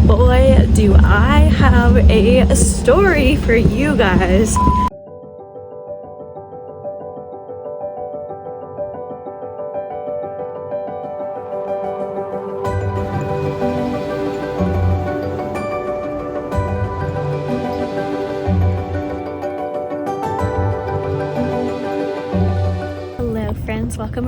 Boy, do I have a story for you guys.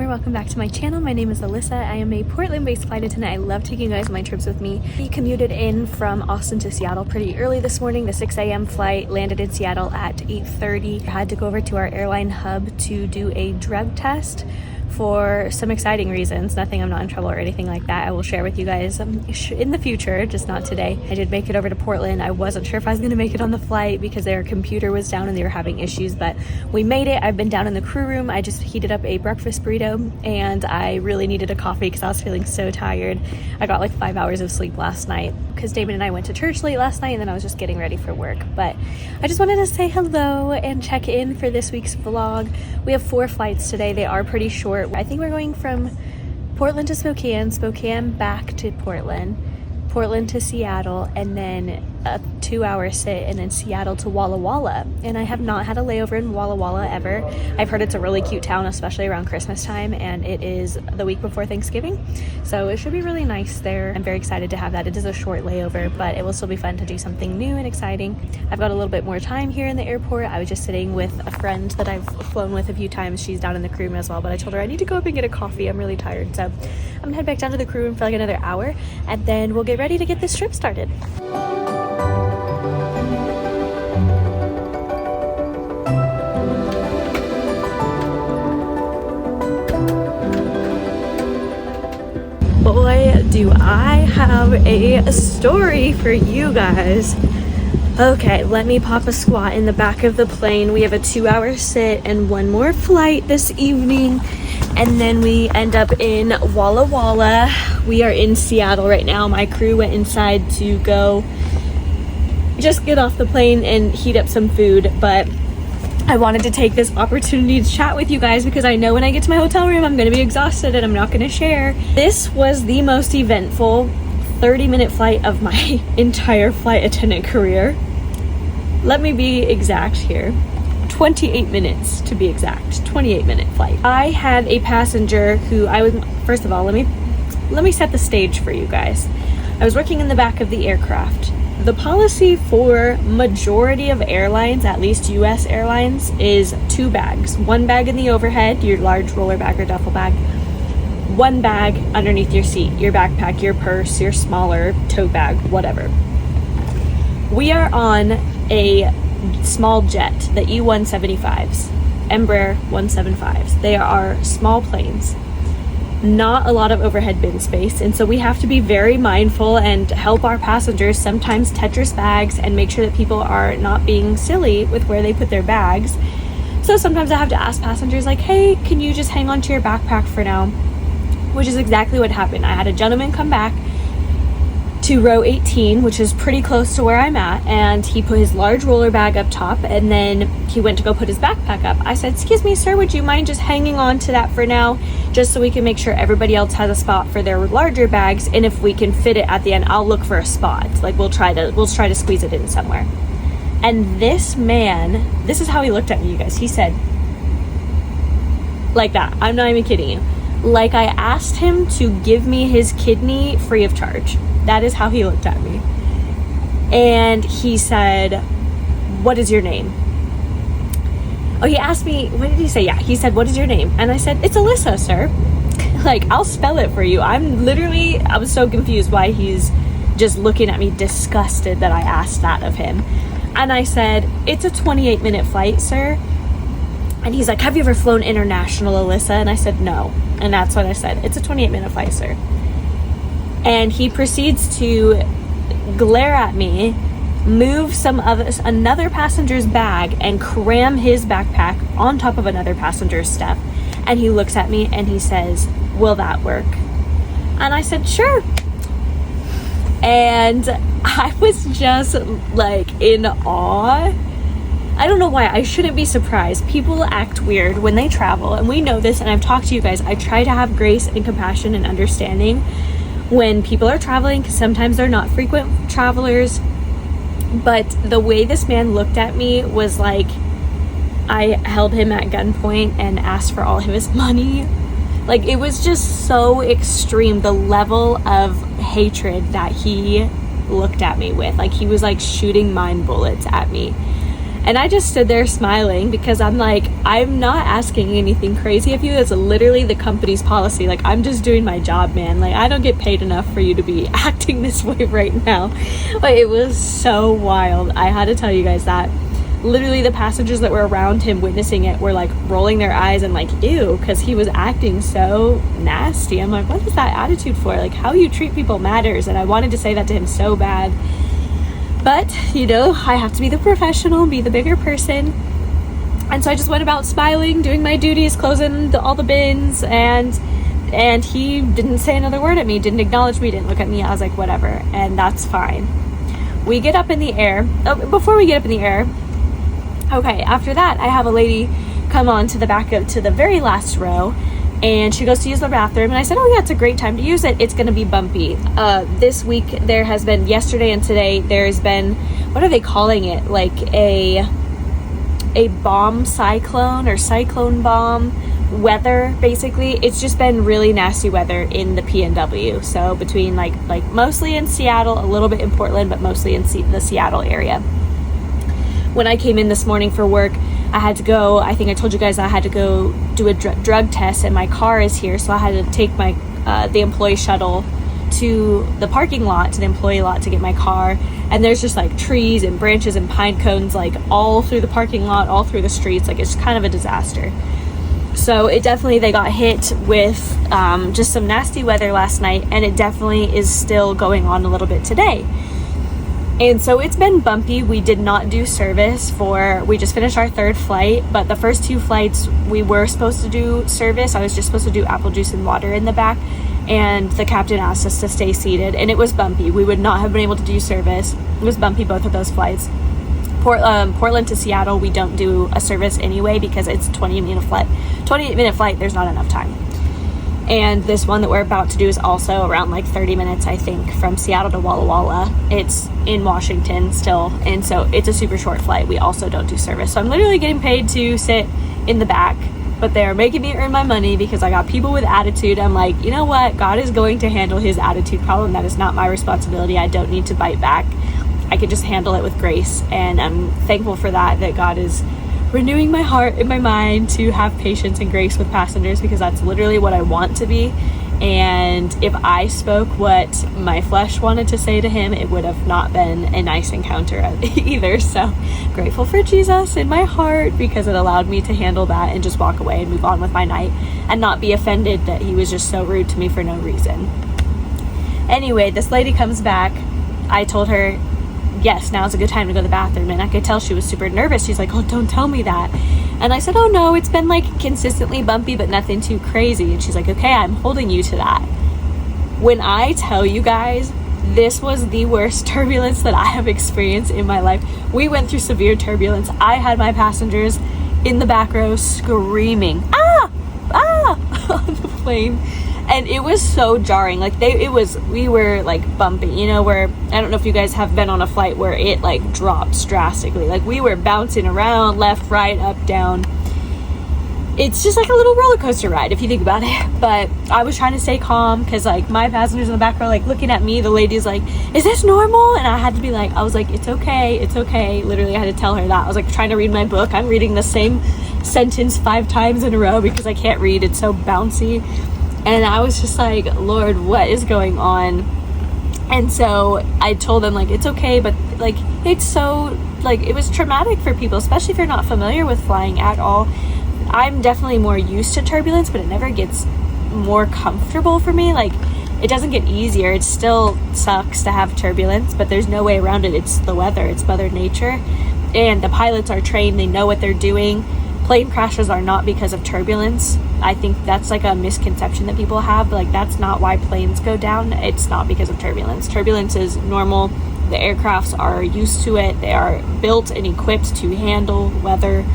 Welcome back to my channel. My name is Alyssa. I am a Portland-based flight attendant. I love taking you guys on my trips with me. We commuted in from Austin to Seattle pretty early this morning. The 6 a.m. flight landed in Seattle at 8:30. I had to go over to our airline hub to do a drug test for some exciting reasons. Nothing, I'm not in trouble or anything like that. I will share with you guys in the future, just not today. I did make it over to Portland. I wasn't sure if I was going to make it on the flight because their computer was down and they were having issues, but we made it. I've been down in the crew room. I just heated up a breakfast burrito and I really needed a coffee because I was feeling so tired. I got like 5 hours of sleep last night because Damon and I went to church late last night and then I was just getting ready for work. But I just wanted to say hello and check in for this week's vlog. We have 4 flights today. They are pretty short. I think we're going from Portland to Spokane, Spokane back to Portland, Portland to Seattle, and then a 2-hour sit, and then Seattle to Walla Walla. And I have not had a layover in Walla Walla ever. I've heard it's a really cute town, especially around Christmas time, and it is the week before Thanksgiving, so it should be really nice there. I'm very excited to have that. It is a short layover, but it will still be fun to do something new and exciting. I've got a little bit more time here in the airport. I was just sitting with a friend that I've flown with a few times. She's down in the crew room as well, but I told her I need to go up and get a coffee. I'm really tired, so I'm gonna head back down to the crew room for like another hour, and then we'll get ready to get this trip started. Boy, do I have a story for you guys. Okay, let me pop a squat in the back of the plane. We have a 2-hour sit and one more flight this evening, and then we end up in Walla Walla. We are in Seattle right now. My crew went inside to go just get off the plane and heat up some food, but I wanted to take this opportunity to chat with you guys because I know when I get to my hotel room I'm going to be exhausted and I'm not going to share. This was the most eventful 30-minute flight of my entire flight attendant career. Let me be exact here. 28 minutes to be exact. 28-minute flight. I had a passenger who first of all, let me set the stage for you guys. I was working in the back of the aircraft. The policy for majority of airlines, at least US airlines, is 2 bags. 1 bag in the overhead, your large roller bag or duffel bag. 1 bag underneath your seat, your backpack, your purse, your smaller tote bag, whatever. We are on a small jet, the E-175s, Embraer 175s. They are small planes. Not a lot of overhead bin space, and so we have to be very mindful and help our passengers sometimes Tetris bags and make sure that people are not being silly with where they put their bags. So sometimes I have to ask passengers like, hey, can you just hang on to your backpack for now? Which is exactly what happened. I had a gentleman come back to row 18, which is pretty close to where I'm at, and he put his large roller bag up top and then he went to go put his backpack up. I said, excuse me, sir, would you mind just hanging on to that for now, just so we can make sure everybody else has a spot for their larger bags, and if we can fit it at the end, I'll look for a spot. Like we'll try to squeeze it in somewhere. And this man, this is how he looked at me, you guys. He said, like that, I'm not even kidding you, like I asked him to give me his kidney free of charge. That is how he looked at me. And he said, what is your name? Oh, he asked me, what did he say? Yeah, he said, what is your name? And I said, it's Alyssa, sir. Like, I'll spell it for you. I was so confused why he's just looking at me disgusted that I asked that of him. And I said, it's a 28-minute flight, sir. And he's like, have you ever flown international, Alyssa? And I said, no. And that's what I said. It's a 28-minute flight, sir. And he proceeds to glare at me, move another passenger's bag and cram his backpack on top of another passenger's step. And he looks at me and he says, will that work? And I said, sure. And I was just like in awe. I don't know why. I shouldn't be surprised. People act weird when they travel, and we know this, and I've talked to you guys. I try to have grace and compassion and understanding, when people are traveling, because sometimes they're not frequent travelers. But the way this man looked at me was like I held him at gunpoint and asked for all of his money. Like, it was just so extreme, the level of hatred that he looked at me with. Like, he was like shooting mine bullets at me. And I just stood there smiling because I'm like, I'm not asking anything crazy of you. It's literally the company's policy. Like, I'm just doing my job, man. Like, I don't get paid enough for you to be acting this way right now. But it was so wild. I had to tell you guys that. Literally the passengers that were around him witnessing it were like rolling their eyes and like, ew, because he was acting so nasty. I'm like, what is that attitude for? Like, how you treat people matters. And I wanted to say that to him so bad. But, you know, I have to be the professional, be the bigger person. And so I just went about smiling, doing my duties, closing all the bins, and he didn't say another word at me, didn't acknowledge me, didn't look at me. I was like, whatever, and that's fine. We get up in the air. Oh, before we get up in the air, okay, after that, I have a lady come on to the back of, to the very last row, and she goes to use the bathroom, and I said, oh yeah, it's a great time to use it. It's going to be bumpy. This week, there has been, yesterday and today, there's been, what are they calling it? Like a bomb cyclone or cyclone bomb weather, basically. It's just been really nasty weather in the PNW. So between like mostly in Seattle, a little bit in Portland, but mostly in the Seattle area. When I came in this morning for work, I had to go, I think I told you guys I had to go do a drug test, and my car is here, so I had to take my the employee shuttle to the parking lot, to the employee lot, to get my car. And there's just like trees and branches and pine cones like all through the parking lot, all through the streets. Like, it's kind of a disaster. So it definitely, they got hit with just some nasty weather last night, and it definitely is still going on a little bit today. And so it's been bumpy. We did not do service we just finished our third flight, but the first two flights we were supposed to do service. I was just supposed to do apple juice and water in the back, and the captain asked us to stay seated, and it was bumpy. We would not have been able to do service. It was bumpy, both of those flights. Portland to Seattle, we don't do a service anyway because it's 20-minute flight. There's not enough time. And this one that we're about to do is also around like 30 minutes, I think, from Seattle to Walla Walla. It's in Washington still, and so it's a super short flight. We also don't do service. So I'm literally getting paid to sit in the back, but they're making me earn my money because I got people with attitude. I'm like, you know what? God is going to handle his attitude problem. That is not my responsibility. I don't need to bite back. I can just handle it with grace, and I'm thankful for that God is renewing my heart and my mind to have patience and grace with passengers, because that's literally what I want to be. And if I spoke what my flesh wanted to say to him, it would have not been a nice encounter either. So grateful for Jesus in my heart, because it allowed me to handle that and just walk away and move on with my night and not be offended that he was just so rude to me for no reason. Anyway, this lady comes back. I told her, yes, now's a good time to go to the bathroom, and I could tell she was super nervous. She's like, oh, don't tell me that. And I said, oh no, it's been like consistently bumpy, but nothing too crazy. And she's like, okay, I'm holding you to that. When I tell you guys, this was the worst turbulence that I have experienced in my life. We went through severe turbulence. I had my passengers in the back row screaming, ah, on the plane. And it was so jarring. Like, we were like bumping, you know, where, I don't know if you guys have been on a flight where it like drops drastically. Like, we were bouncing around left, right, up, down. It's just like a little roller coaster ride if you think about it. But I was trying to stay calm because like my passengers in the back were like looking at me. The lady's like, is this normal? And I had to be like, I was like, it's okay. Literally, I had to tell her that. I was like trying to read my book. I'm reading the same sentence 5 times in a row because I can't read. It's so bouncy. And I was just like, Lord, what is going on? And so I told them, like, it's okay, but like, it's so, like, it was traumatic for people, especially if you're not familiar with flying at all. I'm definitely more used to turbulence, but it never gets more comfortable for me. Like, it doesn't get easier. It still sucks to have turbulence, but there's no way around it. It's the weather, it's Mother Nature. And the pilots are trained, they know what they're doing. Plane crashes are not because of turbulence. I think that's like a misconception that people have. Like, that's not why planes go down. It's not because of turbulence. Turbulence is normal. The aircrafts are used to it. They are built and equipped to handle weather.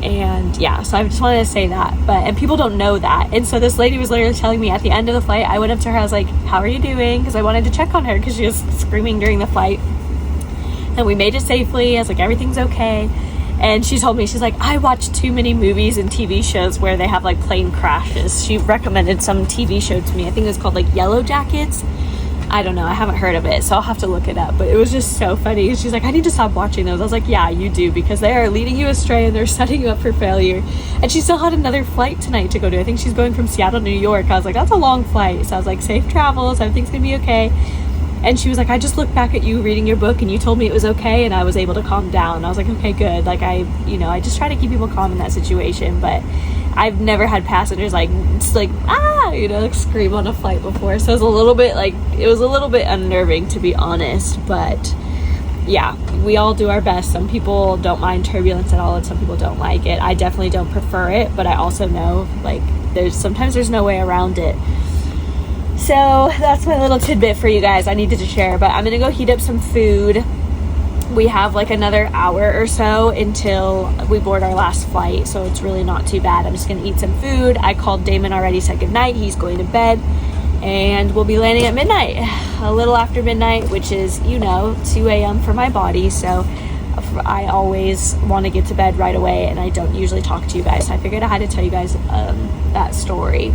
And yeah, so I just wanted to say that. And people don't know that. And so this lady was literally telling me at the end of the flight, I went up to her, I was like, how are you doing? Because I wanted to check on her because she was screaming during the flight. And we made it safely. I was like, everything's okay. And she told me, she's like, I watch too many movies and TV shows where they have like plane crashes. She recommended some TV show to me. I think it was called like Yellow Jackets. I don't know, I haven't heard of it, so I'll have to look it up. But it was just so funny. She's like, I need to stop watching those. I was like, yeah, you do, because they are leading you astray and they're setting you up for failure. And she still had another flight tonight to go to. I think she's going from Seattle to New York. I was like, that's a long flight. So I was like, safe travels, everything's gonna be okay. And she was like, I just looked back at you reading your book and you told me it was okay, and I was able to calm down. I was like, okay, good. Like, I just try to keep people calm in that situation. But I've never had passengers like scream on a flight before. So it was a little bit unnerving, to be honest. But yeah, we all do our best. Some people don't mind turbulence at all, and some people don't like it. I definitely don't prefer it, but I also know like there's no way around it. So that's my little tidbit for you guys I needed to share. But I'm gonna go heat up some food. We have like another hour or so until we board our last flight, so it's really not too bad. I'm just gonna eat some food. I called Damon already, said goodnight. He's going to bed, and we'll be landing at midnight, a little after midnight, which is 2 a.m. for my body. So I always want to get to bed right away, and I don't usually talk to you guys, so I figured I had to tell you guys that story.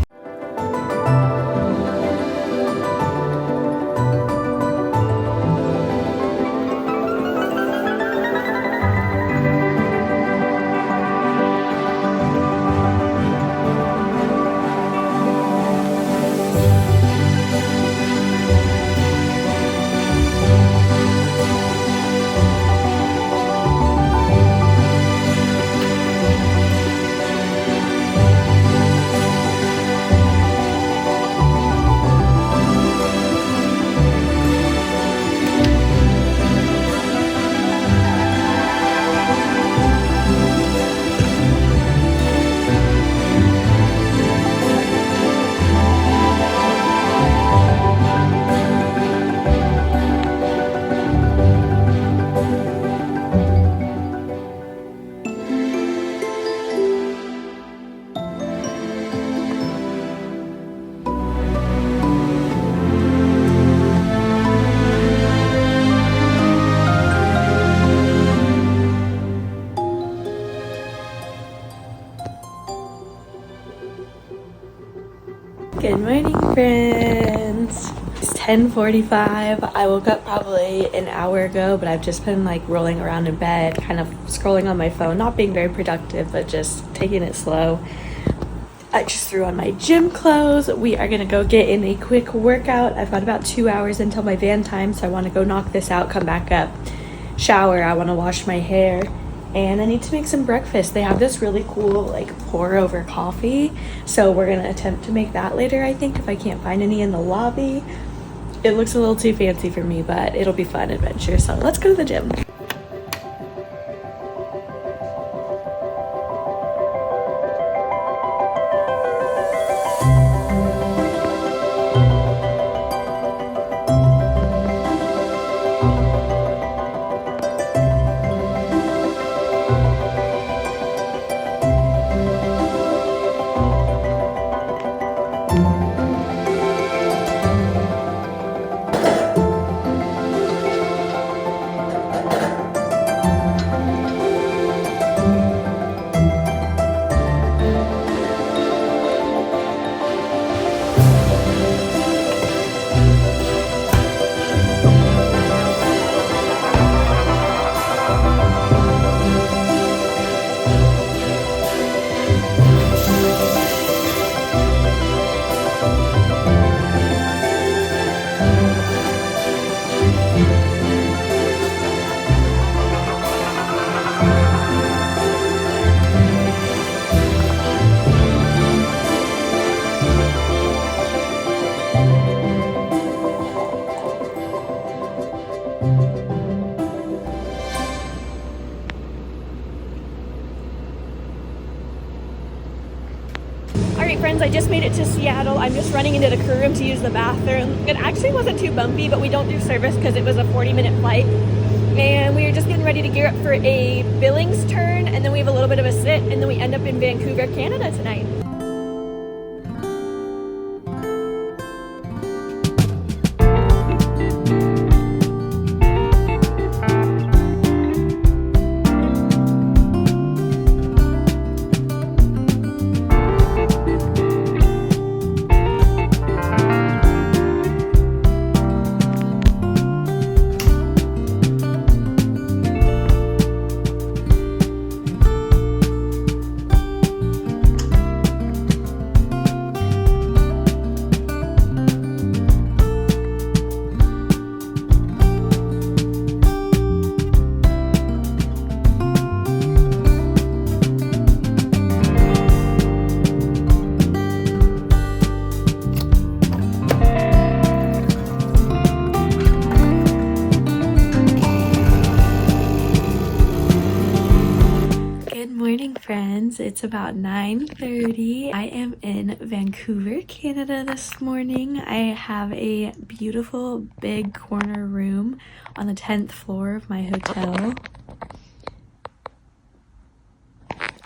Good morning, friends. It's 10:45. I woke up probably an hour ago, but I've just been like rolling around in bed, kind of scrolling on my phone, not being very productive, but just taking it slow. I just threw on my gym clothes. We are gonna go get in a quick workout. I've got about 2 hours until my van time, so I want to go knock this out, come back up, shower. I want to wash my hair, and I need to make some breakfast. They have this really cool like pour over coffee, so we're gonna attempt to make that later, I think, if I can't find any in the lobby. It looks a little too fancy for me, but it'll be fun adventure. So let's go to the gym. Alright friends, I just made it to Seattle. I'm just running into the crew room to use the bathroom. It actually wasn't too bumpy, but we don't do service because it was a 40-minute flight. And we are just getting ready to gear up for a Billings turn, and then we have a little bit of a sit, and then we end up in Vancouver, Canada tonight. Friends, it's about 9:30. I am in Vancouver, Canada this morning. I have a beautiful big corner room on the 10th floor of my hotel.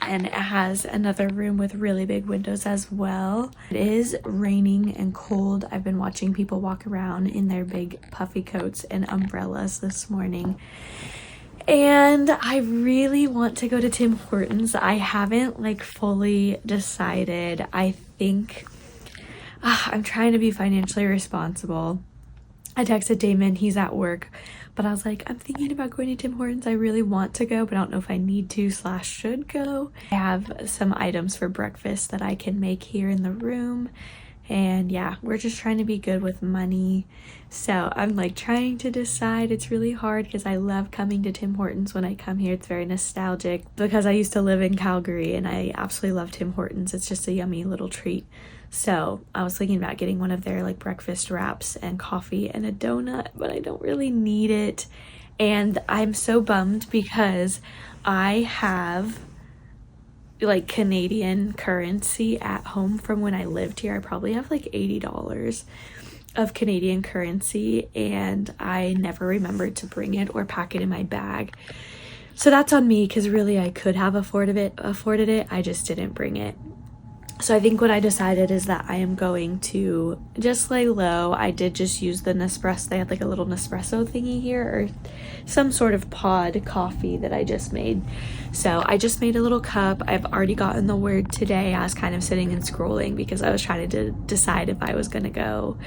And it has another room with really big windows as well. It is raining and cold. I've been watching people walk around in their big puffy coats and umbrellas this morning. And I really want to go to Tim Hortons. I haven't like fully decided. I think I'm trying to be financially responsible. I texted Damon, he's at work, but I was like, I'm thinking about going to Tim Hortons. I really want to go, but I don't know if I need to / should go. I have some items for breakfast that I can make here in the room. And yeah, we're just trying to be good with money. So I'm like trying to decide. It's really hard because I love coming to Tim Hortons when I come here. It's very nostalgic because I used to live in Calgary and I absolutely love Tim Hortons. It's just a yummy little treat. So I was thinking about getting one of their like breakfast wraps and coffee and a donut, but I don't really need it. And I'm so bummed because I have like Canadian currency at home from when I lived here. I probably have like $80 of Canadian currency and I never remembered to bring it or pack it in my bag. So that's on me because really I could have afforded it. I just didn't bring it. So I think what I decided is that I am going to just lay low. I did just use the Nespresso. They had like a little Nespresso thingy here or some sort of pod coffee that I just made. So I just made a little cup. I've already gotten the word today. I was kind of sitting and scrolling because I was trying to decide if I was going to go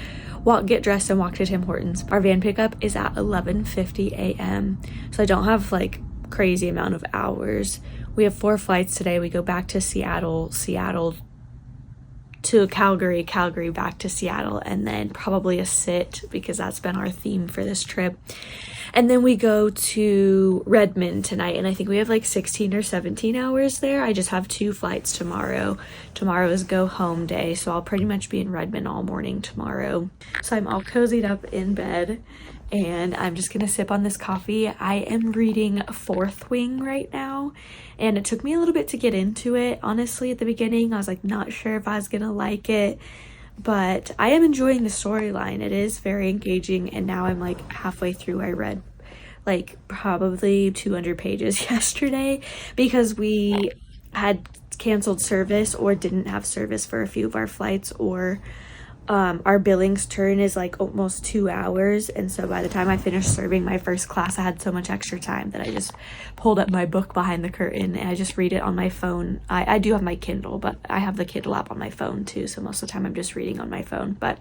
get dressed and walk to Tim Hortons. Our van pickup is at 11:50 a.m. So I don't have like crazy amount of hours. We have 4 flights today. We go back to Seattle to Calgary, back to Seattle, and then probably a sit because that's been our theme for this trip. And then we go to Redmond tonight, and I think we have like 16 or 17 hours there. I just have 2 flights tomorrow. Tomorrow is go home day, so I'll pretty much be in Redmond all morning tomorrow. So I'm all cozied up in bed and I'm just gonna sip on this coffee. I am reading Fourth Wing right now, and it took me a little bit to get into it. Honestly, at the beginning, I was like not sure if I was gonna like it, but I am enjoying the storyline. It is very engaging, and now I'm like halfway through. I read like probably 200 pages yesterday because we had canceled service or didn't have service for a few of our flights, or our Billings turn is like almost 2 hours, and so by the time I finished serving my first class, I had so much extra time that I just pulled up my book behind the curtain and I just read it on my phone. I do have my Kindle, but I have the Kindle app on my phone too, so most of the time I'm just reading on my phone. But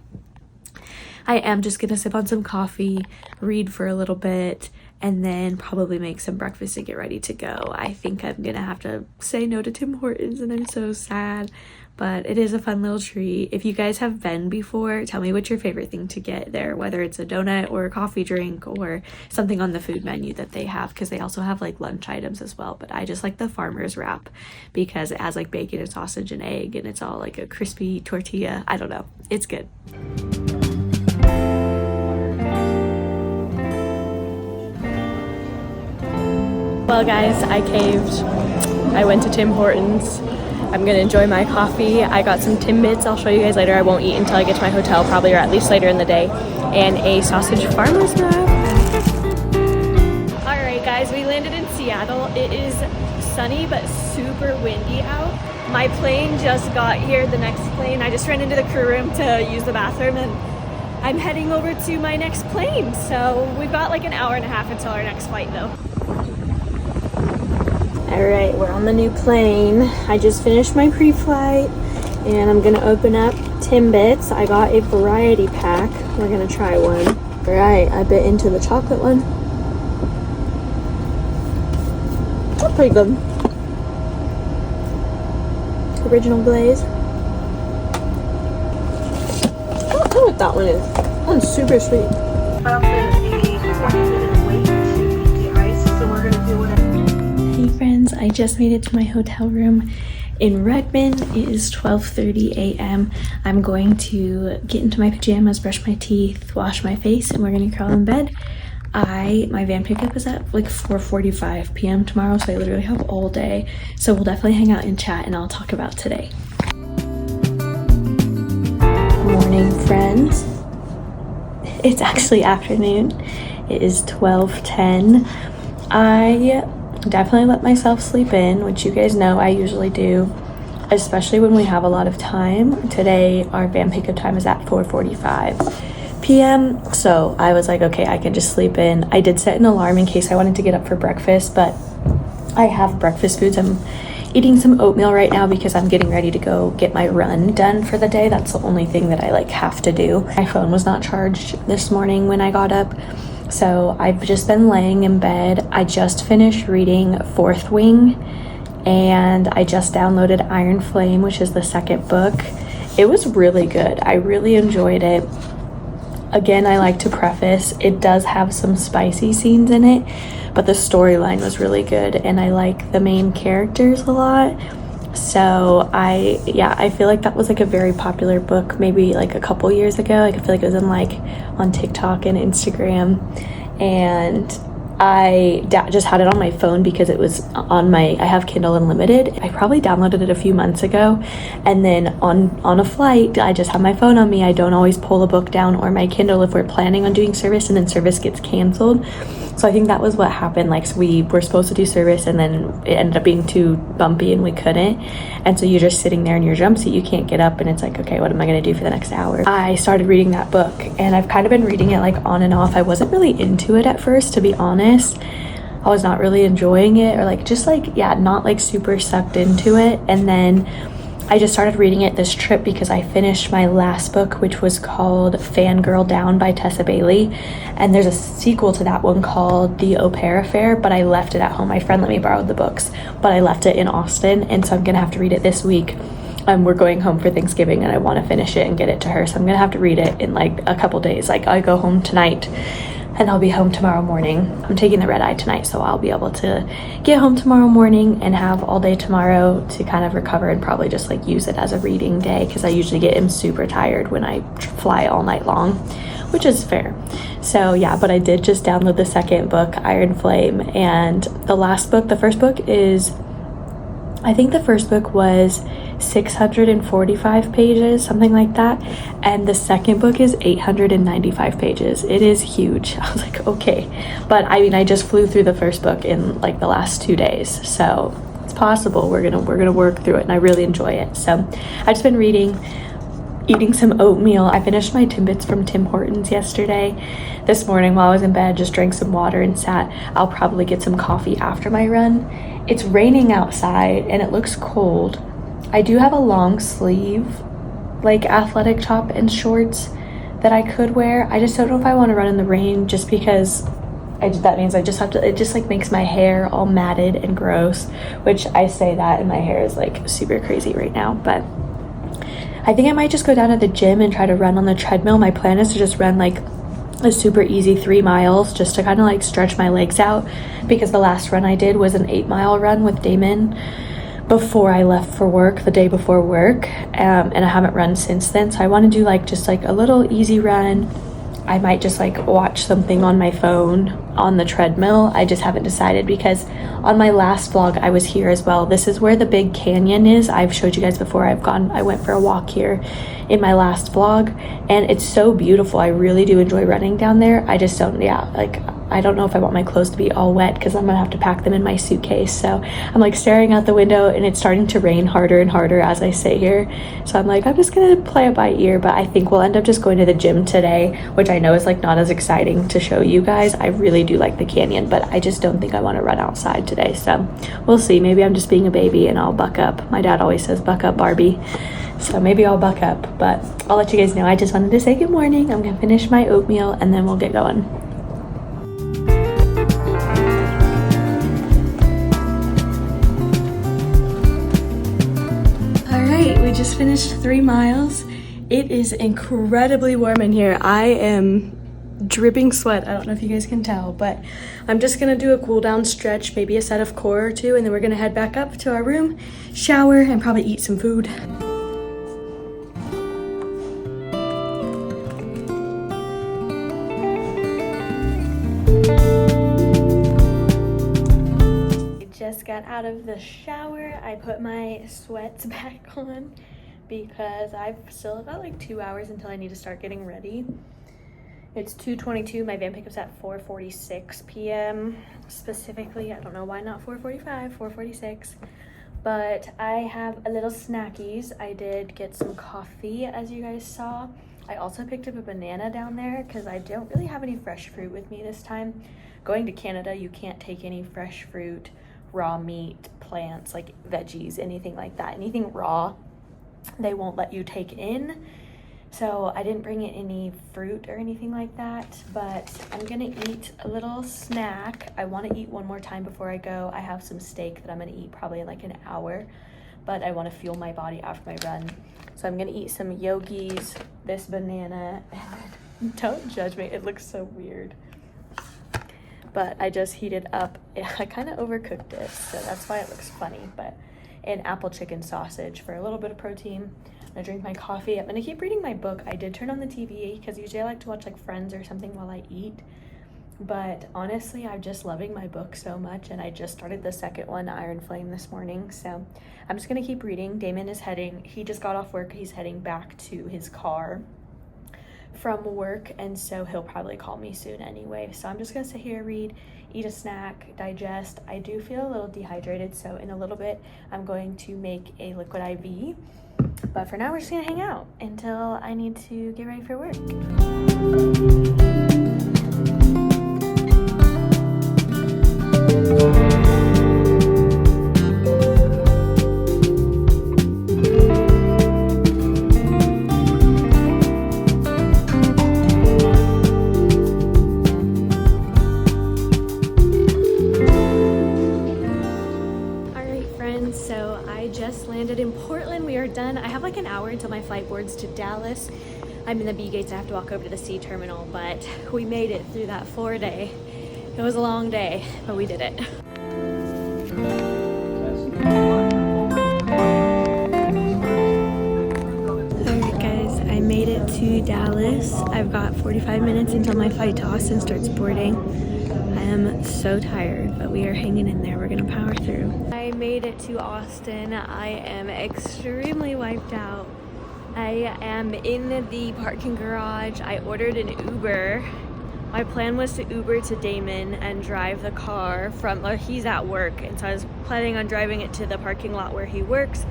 I am just gonna sip on some coffee, read for a little bit, and then probably make some breakfast and get ready to go. I think I'm gonna have to say no to Tim Hortons, and I'm so sad, but it is a fun little treat. If you guys have been before, tell me what's your favorite thing to get there, whether it's a donut or a coffee drink or something on the food menu that they have, because they also have like lunch items as well. But I just like the farmer's wrap because it has like bacon and sausage and egg, and it's all like a crispy tortilla. I don't know, it's good. Well guys, I caved. I went to Tim Hortons. I'm gonna enjoy my coffee. I got some Timbits, I'll show you guys later. I won't eat until I get to my hotel, probably, or at least later in the day. And a sausage farmer's wrap. is sunny but super windy out. My plane just got here, the next plane. I just ran into the crew room to use the bathroom, and I'm heading over to my next plane. So we've got like an hour and a half until our next flight though. All right, we're on the new plane. I just finished my pre-flight and I'm gonna open up Timbits. I got a variety pack. We're gonna try one. All right, I bit into the chocolate one. That's pretty good. Original glaze. I don't know what that one is. That one's super sweet. Hey friends, I just made it to my hotel room in Redmond. It is 12:30 a.m. I'm going to get into my pajamas, brush my teeth, wash my face, and we're gonna crawl in bed. My van pickup is at like 4:45 p.m. tomorrow, so I literally have all day. So we'll definitely hang out and chat, and I'll talk about today. Morning, friends. It's actually afternoon. It is 12:10. I definitely let myself sleep in, which you guys know I usually do, especially when we have a lot of time. Today, our van pickup time is at 4:45 p.m. So I was like, okay, I can just sleep in. I did set an alarm in case I wanted to get up for breakfast, but I have breakfast foods. I'm eating some oatmeal right now because I'm getting ready to go get my run done for the day. That's the only thing that I like have to do. My phone was not charged this morning when I got up, so I've just been laying in bed. I just finished reading Fourth Wing, and I just downloaded Iron Flame, which is the second book. It was really good. I really enjoyed it. Again, I like to preface, it does have some spicy scenes in it, but the storyline was really good, and I like the main characters a lot. So I feel like that was like a very popular book maybe like a couple years ago. Like I feel like it was in like on TikTok and Instagram, and I just had it on my phone because it was on I have Kindle Unlimited. I probably downloaded it a few months ago, and then on a flight, I just have my phone on me. I don't always pull a book down or my Kindle if we're planning on doing service, and then service gets canceled. So I think that was what happened. Like, so we were supposed to do service, and then it ended up being too bumpy and we couldn't. And so you're just sitting there in your jump seat, you can't get up, and it's like, okay, what am I gonna do for the next hour? I started reading that book, and I've kind of been reading it like on and off. I wasn't really into it at first, to be honest. I was not really enjoying it, or like just like, yeah, not like super sucked into it. And then I just started reading it this trip because I finished my last book, which was called Fangirl Down by Tessa Bailey. And there's a sequel to that one called The Au Pair Affair, but I left it at home. My friend let me borrow the books, but I left it in Austin, and so I'm gonna have to read it this week. We're going home for Thanksgiving, and I want to finish it and get it to her, so I'm gonna have to read it in like a couple days. Like, I go home tonight and I'll be home tomorrow morning. I'm taking the red eye tonight, so I'll be able to get home tomorrow morning and have all day tomorrow to kind of recover, and probably just like use it as a reading day, because I usually am super tired when I fly all night long, which is fair. So yeah, but I did just download the second book, Iron Flame, and the first book is, I think the first book was 645 pages, something like that, and the second book is 895 pages. It is huge. I was like, okay, but I mean, I just flew through the first book in like the last 2 days, so it's possible. We're gonna work through it, and I really enjoy it. So I've just been reading, eating some oatmeal. I finished my Timbits from Tim Hortons yesterday. This morning while I was in bed, just drank some water and sat. I'll probably get some coffee after my run. It's raining outside and it looks cold. I do have a long sleeve like athletic top and shorts that I could wear. I just don't know if I want to run in the rain, just because that means I just have to, it just like makes my hair all matted and gross, which I say that and my hair is like super crazy right now. But I think I might just go down to the gym and try to run on the treadmill. My plan is to just run like a super easy 3 miles, just to kind of like stretch my legs out, because the last run I did was an 8-mile run with Damon before I left for work, the day before work, and I haven't run since then. So I want to do like just like a little easy run. I might just like watch something on my phone on the treadmill. I just haven't decided because on my last vlog I was here as well. This is where the big canyon is. I've showed you guys before. I went for a walk here in my last vlog and it's so beautiful. I really do enjoy running down there. I just don't, like, I don't know if I want my clothes to be all wet because I'm gonna have to pack them in my suitcase. So I'm like staring out the window and it's starting to rain harder and harder as I sit here. So I'm like, I'm just gonna play it by ear, but I think we'll end up just going to the gym today, which I know is like not as exciting to show you guys. I really do like the canyon, but I just don't think I want to run outside today. So we'll see. Maybe I'm just being a baby and I'll buck up. My dad always says buck up, Barbie. So maybe I'll buck up, but I'll let you guys know. I just wanted to say good morning. I'm gonna finish my oatmeal and then we'll get going. We just finished 3 miles. It is incredibly warm in here. I am dripping sweat. I don't know if you guys can tell, but I'm just gonna do a cool down stretch, maybe a set of core or two, and then we're gonna head back up to our room, shower, and probably eat some food. Just got out of the shower. I put my sweats back on because I've still got like 2 hours until I need to start getting ready. It's 2:22. My van pickup's at 4:46 p.m. specifically. I don't know why not 4:45, 4:46. But I have a little snackies. I did get some coffee, as you guys saw. I also picked up a banana down there because I don't really have any fresh fruit with me this time. Going to Canada, you can't take any fresh fruit, raw meat, plants, like veggies, anything like that. Anything raw, they won't let you take in. So I didn't bring in any fruit or anything like that, but I'm gonna eat a little snack. I wanna eat one more time before I go. I have some steak that I'm gonna eat probably in like an hour, but I wanna fuel my body after my run. So I'm gonna eat some yogis, this banana, and don't judge me, it looks so weird. But I just heated up, I kind of overcooked it, so that's why it looks funny, but an apple chicken sausage for a little bit of protein. I'm gonna drink my coffee. I'm gonna keep reading my book. I did turn on the TV because usually I like to watch like Friends or something while I eat, but honestly, I'm just loving my book so much, and I just started the second one, Iron Flame, this morning, so I'm just gonna keep reading. Damon is he just got off work, he's heading back to his car from work, and so he'll probably call me soon anyway. So I'm just gonna sit here, read, eat a snack, digest. I do feel a little dehydrated, so in a little bit I'm going to make a liquid IV, but for now we're just gonna hang out until I need to get ready for work. In Portland, we are done. I have like an hour until my flight boards to Dallas. I'm in the B gates. I have to walk over to the C terminal, but we made it through that 4-day. It was a long day, but we did it. Alright guys, I made it to Dallas. I've got 45 minutes until my flight to Austin starts boarding. I am so tired, but we are hanging in there. We're gonna power through. I made it to Austin. I am extremely wiped out. I am in the parking garage. I ordered an Uber. My plan was to Uber to Damon and drive the car he's at work, and so I was planning on driving it to the parking lot where he works,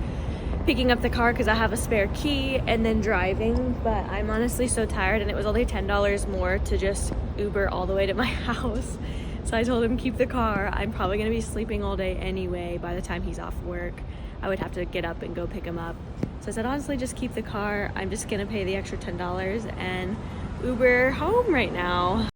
picking up the car because I have a spare key, and then driving. But I'm honestly so tired, and it was only $10 more to just Uber all the way to my house. So I told him keep the car. I'm probably gonna be sleeping all day anyway. By the time he's off work, I would have to get up and go pick him up. So I said, honestly, just keep the car. I'm just gonna pay the extra $10 and Uber home right now.